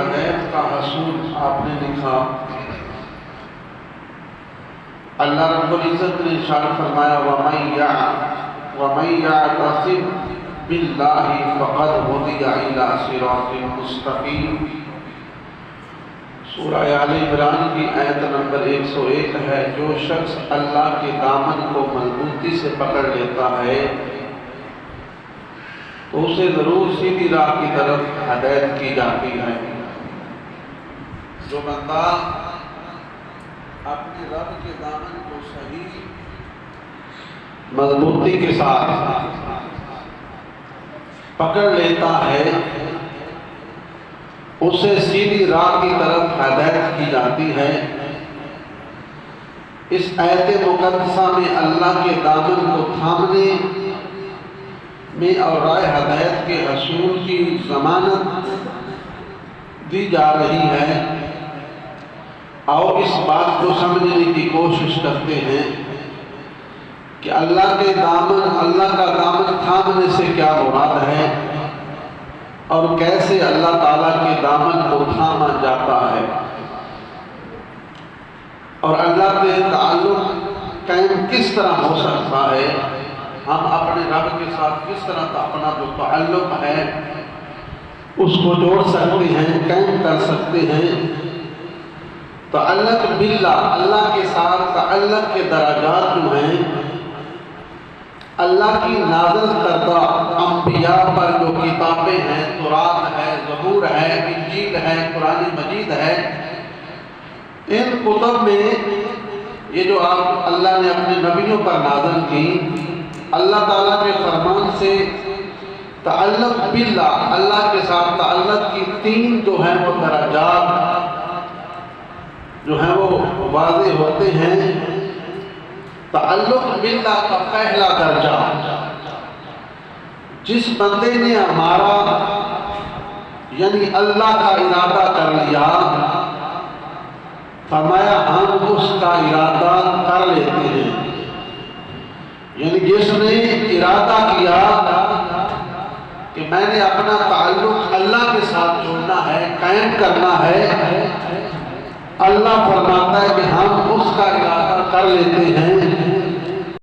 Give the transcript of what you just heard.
ہدایت کا حصول آپ نے لکھا۔ اللہ رب العزت نے ارشاد فرمایا وَمَن يَعْتَصِمْ بِاللَّهِ فَقَدْ هُدِيَ إِلَىٰ صِرَاطٍ مُسْتَقِيمٍ۔ سورہ آل عمران کی آیت نمبر 101 ہے، جو شخص اللہ کے دامن کو مضبوطی سے پکڑ لیتا ہے تو اسے ضرور سیدھی راہ کی طرف ہدایت کی جاتی ہے۔ جو بندہ اپنے رب کے دامن کو صحیح مضبوطی کے ساتھ پکڑ لیتا ہے اسے سیدھی راہ کی طرف ہدایت کی جاتی ہے۔ اس آیت مقدسہ میں اللہ کے دامن کو تھامنے میں اور راہ ہدایت کے حصول کی ضمانت دی جا رہی ہے۔ آؤ اس بات کو سمجھنے کی کوشش کرتے ہیں کہ اللہ کا دامن تھامنے سے کیا مراد ہے اور کیسے اللہ تعالیٰ کے دامن کو تھاما جاتا ہے، اور اللہ کے تعلق قائم کس طرح ہو سکتا ہے، ہم اپنے رب کے ساتھ کس طرح اپنا جو تعلق ہے اس کو جوڑ سکتے ہیں، قائم کر سکتے ہیں۔ تعلق باللہ، اللہ کے ساتھ تعلق کے درجات جو ہیں، اللہ کی نازل کردہ انبیاء پر جو کتابیں ہیں، تورات ہے، زبور ہے، انجیل ہے، قرآن مجید ہے، ان کتب میں یہ جو اللہ نے اپنے نبیوں پر نازل کی، اللہ تعالیٰ کے فرمان سے تعلق باللہ، اللہ کے ساتھ تعلق کی تین جو ہیں وہ درجات جو ہیں وہ واضح ہوتے ہیں۔ تعلق باللہ کا پہلا درجہ، جس بندے نے ہمارا یعنی اللہ کا ارادہ کر لیا، فرمایا ہم اس کا ارادہ کر لیتے ہیں، یعنی جس نے ارادہ کیا کہ میں نے اپنا تعلق اللہ کے ساتھ جوڑنا ہے، قائم کرنا ہے، اللہ فرماتا ہے کہ ہم اس کا ارادہ کر لیتے ہیں۔